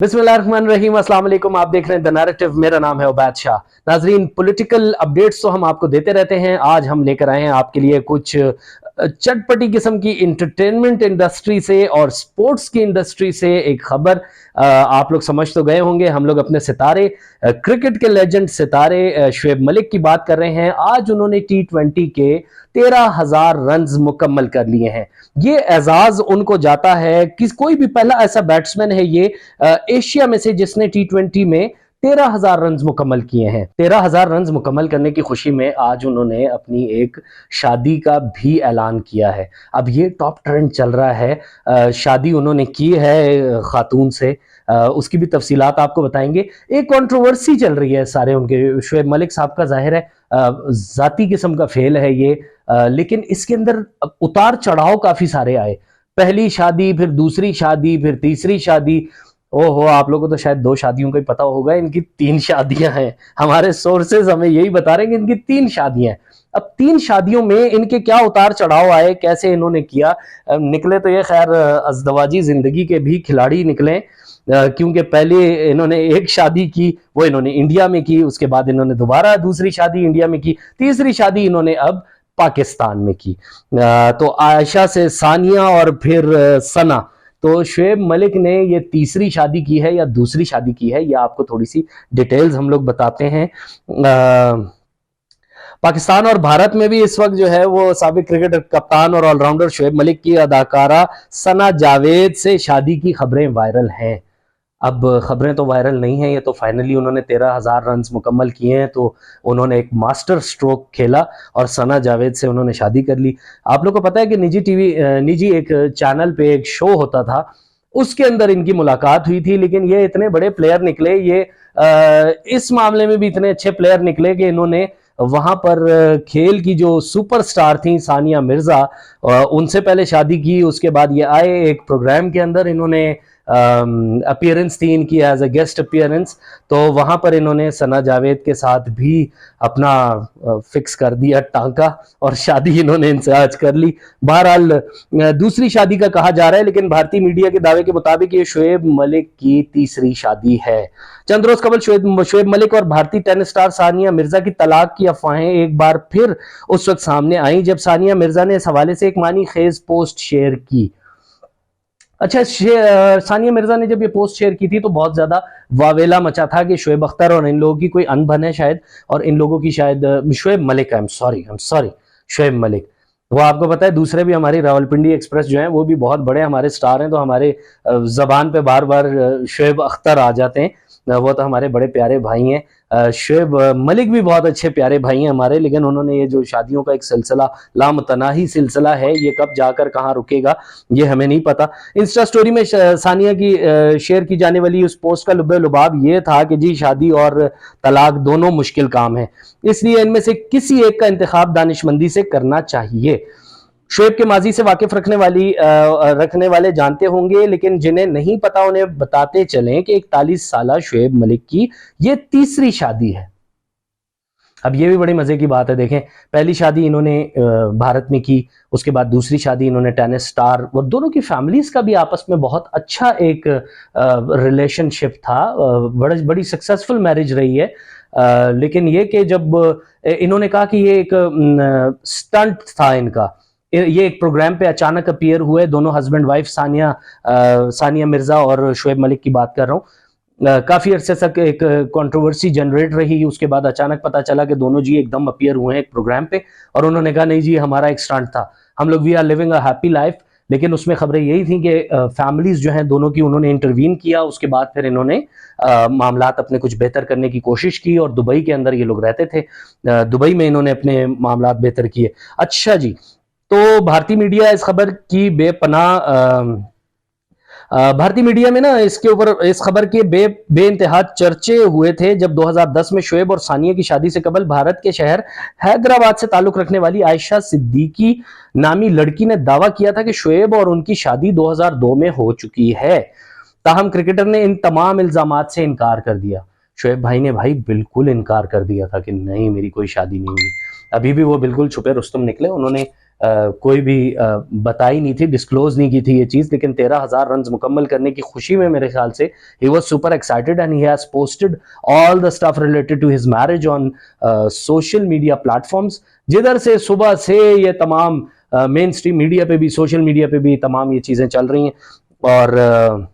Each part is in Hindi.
बिस्मिल्लाहिर्रहमानिर्रहीम, अस्सलाम वालेकुम। आप देख रहे हैं द नैरेटिव। मेरा नाम है उबैद शाह। नाजरीन, पॉलिटिकल अपडेट्स तो हम आपको देते रहते हैं। आज हम लेकर आए हैं आपके लिए कुछ चटपटी किस्म की इंटरटेनमेंट इंडस्ट्री से और स्पोर्ट्स की इंडस्ट्री से एक खबर। आप लोग समझ तो गए होंगे, हम लोग अपने सितारे, क्रिकेट के लेजेंड सितारे शुएब मलिक की बात कर रहे हैं। आज उन्होंने T20 के 13,000 रन मुकम्मल कर लिए हैं। ये एजाज उनको जाता है कि कोई भी पहला ऐसा बैट्समैन है ये एशिया में से जिसने T20 में 13,000 रन मुकम्मल किए हैं। 13,000 रन मुकम्मल करने की खुशी में आज उन्होंने अपनी एक शादी का भी ऐलान किया है। अब ये टॉप ट्रेंड चल रहा है। शादी उन्होंने की है खातून से, उसकी भी तफसीलात आपको बताएंगे। एक कंट्रोवर्सी चल रही है सारे उनके शुएब मलिक साहब का, जाहिर है जाती किस्म का फेल है ये, लेकिन इसके अंदर उतार चढ़ाव काफी सारे आए। पहली शादी, फिर दूसरी शादी, फिर तीसरी शादी। ओहो, आप लोगों को तो शायद 2 शादियों का ही पता होगा, इनकी 3 शादियां हैं। हमारे सोर्सेज हमें यही बता रहे हैं कि इनकी 3 शादियां हैं। अब 3 शादियों में इनके क्या उतार चढ़ाव आए, कैसे इन्होंने किया, निकले तो ये खैर अज़दवाजी जिंदगी के भी खिलाड़ी निकले। क्योंकि पहले इन्होंने एक शादी की, वो इन्होंने इंडिया में की, उसके बाद इन्होंने दोबारा दूसरी शादी इंडिया में की, तीसरी शादी इन्होंने अब पाकिस्तान में की। तो आयशा से सानिया और फिर सना। तो शुएब मलिक ने ये तीसरी शादी की है या दूसरी शादी की है, ये आपको थोड़ी सी डिटेल्स हम लोग बताते हैं। पाकिस्तान और भारत में भी इस वक्त जो है वो साबिक क्रिकेट कप्तान और ऑलराउंडर शुएब मलिक की अदाकारा सना जावेद से शादी की खबरें वायरल हैं। अब खबरें तो वायरल नहीं हैं, ये तो फाइनली उन्होंने 13,000 रन मुकम्मल किए हैं, तो उन्होंने एक मास्टर स्ट्रोक खेला और सना जावेद से उन्होंने शादी कर ली। आप लोग को पता है कि निजी एक चैनल पे एक शो होता था, उसके अंदर इनकी मुलाकात हुई थी। लेकिन ये इतने बड़े प्लेयर निकले, ये इस मामले में भी इतने अच्छे प्लेयर निकले कि इन्होंने वहां पर खेल की जो सुपरस्टार थी सानिया मिर्जा, उनसे पहले शादी की। उसके बाद ये आए एक प्रोग्राम के अंदर, इन्होंने अपीयरेंस थी इनकी एज अ गेस्ट अपीयरेंस, तो वहां पर इन्होंने सना जावेद के साथ भी अपना फिक्स कर दिया टांका और शादी इन्होंने इनसे आज कर ली। बहरहाल दूसरी शादी का कहा जा रहा है, लेकिन भारतीय मीडिया के दावे के मुताबिक ये शुएब मलिक की तीसरी शादी है। चंद रोज कबल शुएब मलिक और भारतीय टेनिस स्टार सानिया मिर्जा की तलाक की अफवाहें एक बार फिर उस वक्त सामने आई जब सानिया मिर्जा ने इस हवाले से एक मानी खेज पोस्ट शेयर की। अच्छा, सानिया मिर्जा ने जब ये पोस्ट शेयर की थी तो बहुत ज्यादा वावेला मचा था कि शुएब अख्तर और इन लोगों की कोई अनबन है शायद, और इन लोगों की शायद Shoaib Malik, I am sorry Shoaib Malik. वो आपको पता है दूसरे भी हमारी रावलपिंडी एक्सप्रेस जो है वो भी बहुत बड़े हमारे स्टार हैं, तो हमारे जबान पे बार बार शुएब अख्तर आ जाते हैं। वो तो हमारे बड़े प्यारे भाई हैं। शुएब मलिक भी बहुत अच्छे प्यारे भाई हैं हमारे, लेकिन उन्होंने ये जो शादियों का एक सिलसिला, लामतनाही सिलसिला है, ये कब जाकर कहाँ रुकेगा ये हमें नहीं पता। इंस्टा स्टोरी में सानिया की शेयर की जाने वाली उस पोस्ट का लुब्बे लुबाब ये था कि जी शादी और तलाक दोनों मुश्किल काम है, इसलिए इनमें से किसी एक का इंतखाब दानिशमंदी से करना चाहिए। शुएब के माजी से वाकिफ रखने वाले जानते होंगे, लेकिन जिन्हें नहीं पता उन्हें बताते चलें कि 41 साल शुएब मलिक की ये तीसरी शादी है। अब ये भी बड़ी मजे की बात है। देखें, पहली शादी इन्होंने भारत में की, उसके बाद दूसरी शादी इन्होंने टेनिस स्टार, वो दोनों की फैमिलीज का भी आपस में बहुत अच्छा एक रिलेशनशिप था। बड़ी सक्सेसफुल मैरिज रही है। लेकिन ये कि जब इन्होंने कहा कि ये एक स्टंट था इनका, ये एक प्रोग्राम पे अचानक अपीयर हुए दोनों हस्बैंड वाइफ, सानिया मिर्जा और शुएब मलिक की बात कर रहा हूँ। काफी अरसे तक एक कंट्रोवर्सी जनरेट रही। उसके बाद अचानक पता चला कि दोनों जी एकदम अपीयर हुए हैं एक प्रोग्राम पे, और उन्होंने कहा नहीं जी हमारा एक स्टंट था, हम लोग we are living a happy life. लेकिन उसमें खबरें यही थी कि फैमिलीज जो हैं दोनों की, उन्होंने इंटरवीन किया। उसके बाद फिर इन्होंने मामलात अपने कुछ बेहतर करने की कोशिश की, और दुबई के अंदर ये लोग रहते थे, दुबई में इन्होंने अपने मामलात बेहतर किए। अच्छा जी, तो भारतीय मीडिया इस खबर की भारतीय मीडिया में ना इसके ऊपर, इस खबर के बेइंतहा चर्चे हुए थे जब 2010 में शुएब और सानिया की शादी से कबल भारत के शहर हैदराबाद से ताल्लुक रखने वाली आयशा सिद्दीकी नामी लड़की ने दावा किया था कि शुएब और उनकी शादी 2002 में हो चुकी है। ताहम क्रिकेटर ने इन तमाम इल्जामात से इनकार कर दिया। शुएब भाई ने बिल्कुल इनकार कर दिया था कि नहीं मेरी कोई शादी नहीं हुई। अभी भी वो बिल्कुल छुपे रुस्तम निकले। उन्होंने कोई भी बताई नहीं थी, डिस्क्लोज नहीं की थी ये चीज, लेकिन 13,000 रन मुकम्मल करने की खुशी में मेरे ख्याल से he was super excited and he has posted all the stuff related to his marriage on social media platforms, जिधर से सुबह से ये तमाम मेन स्ट्रीम मीडिया पे भी, सोशल मीडिया पे भी तमाम ये चीजें चल रही हैं। और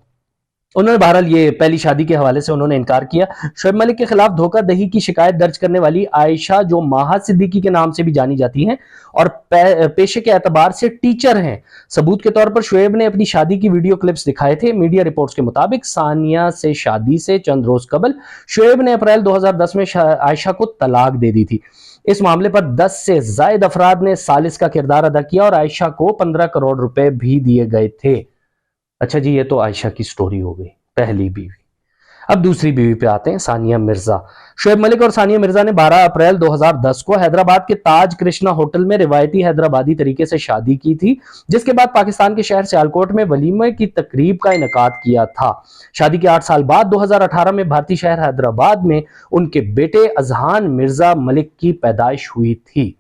उन्होंने बहरहाल ये पहली शादी के हवाले से उन्होंने इनकार किया। शोएब मलिक के खिलाफ धोखाधड़ी की शिकायत दर्ज करने वाली आयशा, जो माहा सिद्दीकी के नाम से भी जानी जाती हैं और पेशे के एतबार से टीचर हैं, सबूत के तौर पर शोएब ने अपनी शादी की वीडियो क्लिप्स दिखाए थे। मीडिया रिपोर्ट्स के मुताबिक सानिया से शादी से चंद रोज कबल शोएब ने अप्रैल 2010 में आयशा को तलाक दे दी थी। इस मामले पर 10 से ज्यादा अफराद ने सालिस का किरदार अदा किया और आयशा को 15 करोड़ रुपए भी दिए गए थे। अच्छा जी, ये तो आयशा की स्टोरी हो गई, पहली बीवी। अब दूसरी बीवी पे आते हैं, सानिया मिर्जा। शोएब मलिक और सानिया मिर्जा ने 12 अप्रैल 2010 को हैदराबाद के ताज कृष्णा होटल में रिवायती हैदराबादी तरीके से शादी की थी, जिसके बाद पाकिस्तान के शहर सियालकोट में वलीमे की तकरीब का इनेकाद किया था। शादी के 8 साल बाद 2018 में भारतीय शहर हैदराबाद में उनके बेटे अजहान मिर्जा मलिक की पैदाइश हुई थी।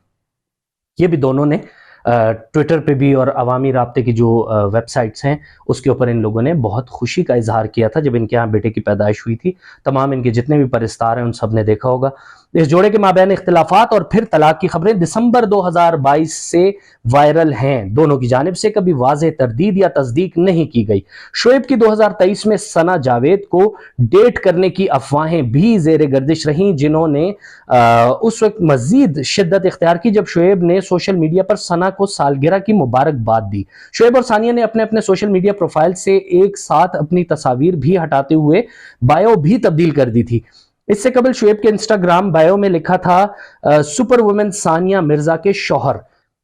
ये भी दोनों ने ट्विटर पे भी और अवामी राब्ते की जो वेबसाइट्स हैं उसके ऊपर इन लोगों ने बहुत खुशी का इजहार किया था जब इनके यहाँ बेटे की पैदाइश हुई थी। तमाम इनके जितने भी परिस्तार हैं उन सब ने देखा होगा। इस जोड़े के माबैन इख्तिलाफात और फिर तलाक की खबरें दिसंबर 2022 से वायरल हैं। दोनों की जानिब से कभी वाज़ेह तरदीद या तस्दीक नहीं की गई। शोएब की 2023 में सना जावेद को डेट करने की अफवाहें भी जेर गर्दिश रहीं, जिन्होंने उस वक्त मजीद शिद्दत इख्तियार की जब शोएब ने सोशल मीडिया पर सना को सालगिरह की मुबारकबाद दी। शोएब और सानिया ने अपने अपने सोशल मीडिया प्रोफाइल से एक साथ अपनी तस्वीर भी हटाते हुए बायो भी तब्दील कर दी थी। इससे कबल शोएब के इंस्टाग्राम बायो में लिखा था सुपर वुमेन सानिया मिर्जा के शौहर,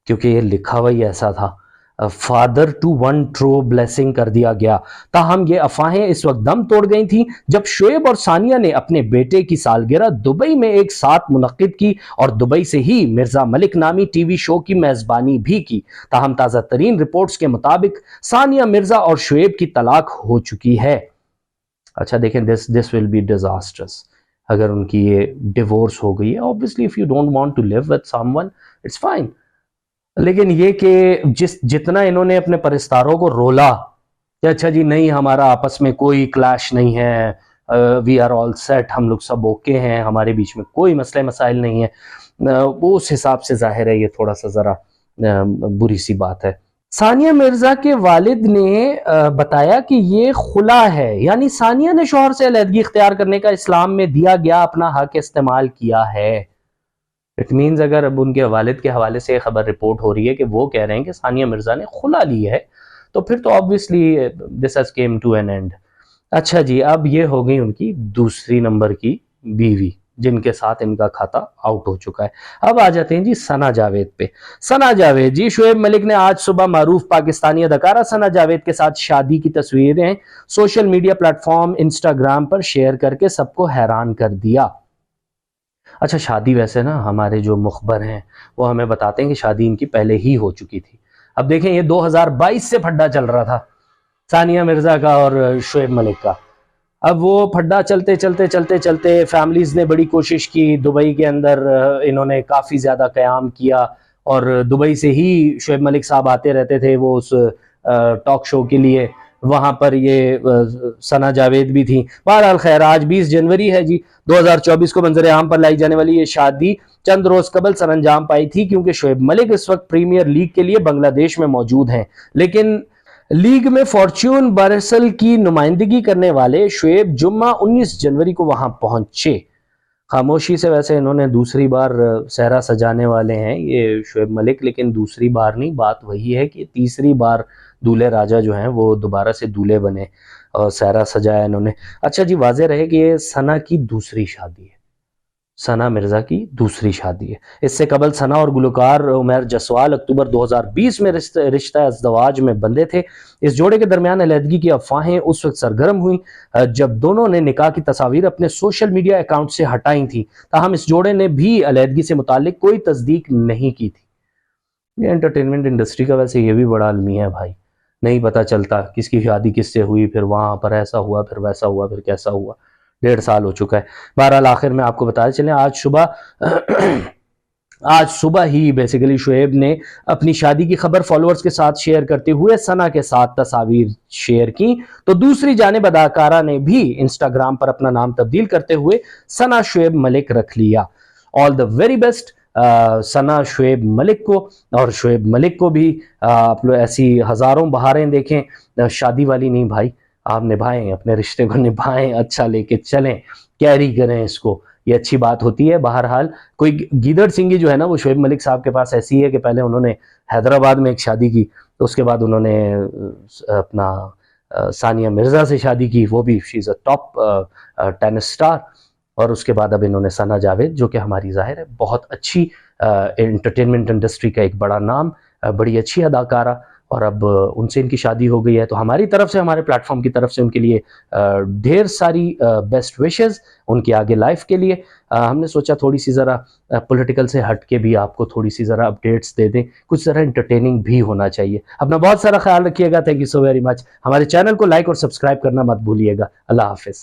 क्योंकि ये लिखा हुआ ही ऐसा था, father to one true blessing कर दिया गया। ताहम ये अफवाहें इस वक्त दम तोड़ गई थी जब शोएब और सानिया ने अपने बेटे की सालगिरह दुबई में एक साथ मुनक्किद की और दुबई से ही मिर्जा मलिक नामी टीवी शो की मेजबानी भी की। ताहम ताज़ा तरीन रिपोर्ट्स के मुताबिक सानिया मिर्जा और शोएब की तलाक हो चुकी है। अच्छा देखें, दिस विल बी डिजास्टर्स अगर उनकी ये डिवोर्स हो गई है। Obviously if you don't want to live with someone it's fine, लेकिन ये कि जितना इन्होंने अपने परिस्तारों को रोला कि अच्छा जी नहीं, हमारा आपस में कोई क्लैश नहीं है, वी आर ऑल सेट, हम लोग सब ओके हैं, हमारे बीच में कोई मसले मसाइल नहीं है, वो उस हिसाब से जाहिर है ये थोड़ा सा ज़रा बुरी सी बात है। सानिया मिर्जा के वालिद ने बताया कि ये खुला है, यानी सानिया ने शौहर से अलहदगी इख्तियार करने का इस्लाम में दिया गया अपना हक इस्तेमाल किया है। इट मीन्स अगर अब उनके वालिद के हवाले से खबर रिपोर्ट हो रही है कि वो कह रहे हैं कि सानिया मिर्जा ने खुला ली है, तो फिर तो obviously this has came to an end. अच्छा जी, अब ये हो गई उनकी दूसरी नंबर की बीवी जिनके साथ इनका खाता आउट हो चुका है। अब आ जाते हैं जी सना जावेद पे। सना जावेद जी, शोएब मलिक ने आज सुबह मारूफ पाकिस्तानी अदाकारा सना जावेद के साथ शादी की तस्वीरें सोशल मीडिया प्लेटफॉर्म इंस्टाग्राम पर शेयर करके सबको हैरान कर दिया। अच्छा, शादी वैसे ना हमारे जो मुखबर हैं वो हमें बताते हैं कि शादी इनकी पहले ही हो चुकी थी। अब देखें, ये 2022 से फड्डा चल रहा था सानिया मिर्जा का और शोएब मलिक का। अब वो फड्डा चलते चलते चलते चलते फैमिलीज ने बड़ी कोशिश की, दुबई के अंदर इन्होंने काफ़ी ज़्यादा क़याम किया और दुबई से ही शोएब मलिक साहब आते रहते थे वो उस टॉक शो के लिए। वहाँ पर ये सना जावेद भी थी। बहरहाल खैर, आज 20 जनवरी है जी 2024 को मंजर आम पर लाई जाने वाली ये शादी चंद रोज कबल सरंजाम पाई थी, क्योंकि शोएब मलिक इस वक्त प्रीमियर लीग के लिए बांग्लादेश में मौजूद हैं। लेकिन लीग में फॉर्च्यून बारसल की नुमाइंदगी करने वाले शोएब जुम्मा 19 जनवरी को वहां पहुंचे। खामोशी से वैसे इन्होंने दूसरी बार सहरा सजाने वाले हैं ये शोएब मलिक, लेकिन दूसरी बार नहीं, बात वही है कि तीसरी बार दूल्हे राजा जो हैं वो दोबारा से दूल्हे बने और सहरा सजाया इन्होंने। अच्छा जी, वाज़ेह रहे कि ये सना की दूसरी शादी है, सना मिर्जा की दूसरी शादी है। इससे कबल सना और गुलकार उमर जसवाल अक्टूबर 2020 में रिश्ता अज़दवाज में बंधे थे। इस जोड़े के दरमियान अलहदगी की अफवाहें उस वक्त सरगर्म हुई जब दोनों ने निकाह की तस्वीर अपने सोशल मीडिया अकाउंट से हटाई थी। ताहम इस जोड़े ने भी अलहदगी से मुतालिक कोई तस्दीक नहीं की थी। ये एंटरटेनमेंट इंडस्ट्री का वैसे ये भी बड़ा अलमिया है भाई, नहीं पता चलता किसकी शादी किससे हुई, फिर वहाँ पर ऐसा हुआ, फिर वैसा हुआ, फिर कैसा हुआ। 1.5 साल हो चुका है। बहरहाल आखिर में आपको बताते चलें, आज सुबह आज सुबह ही बेसिकली शुएब ने अपनी शादी की खबर फॉलोअर्स के साथ शेयर करते हुए सना के साथ तस्वीर शेयर की। तो दूसरी जानिब अदाकारा ने भी इंस्टाग्राम पर अपना नाम तब्दील करते हुए सना शुएब मलिक रख लिया। ऑल द वेरी बेस्ट सना शुएब मलिक को, और शुएब मलिक को भी आप लोग ऐसी हजारों बहारें देखें, शादी वाली नहीं भाई, आप निभाएं अपने रिश्ते को, निभाएं, अच्छा लेके चलें, कैरी करें इसको, ये अच्छी बात होती है। बहरहाल कोई गीदड़ सिंगी जो है ना, वो शुएब मलिक साहब के पास ऐसी है कि पहले उन्होंने हैदराबाद में एक शादी की, तो उसके बाद उन्होंने अपना सानिया मिर्जा से शादी की, वो भी she is a top tennis star. और उसके बाद अब इन्होंने सना जावेद, जो कि हमारी ज़ाहिर है बहुत अच्छी एंटरटेनमेंट इंडस्ट्री का एक बड़ा नाम, बड़ी अच्छी अदाकारा, और अब उनसे इनकी शादी हो गई है। तो हमारी तरफ से, हमारे प्लेटफॉर्म की तरफ से उनके लिए ढेर सारी बेस्ट विशेस उनकी आगे लाइफ के लिए। हमने सोचा थोड़ी सी ज़रा पॉलिटिकल से हट के भी आपको थोड़ी सी ज़रा अपडेट्स दे दें, कुछ ज़रा इंटरटेनिंग भी होना चाहिए। अपना बहुत सारा ख्याल रखिएगा। Thank you so very much. हमारे चैनल को लाइक और सब्सक्राइब करना मत भूलिएगा। अल्लाह हाफिज़।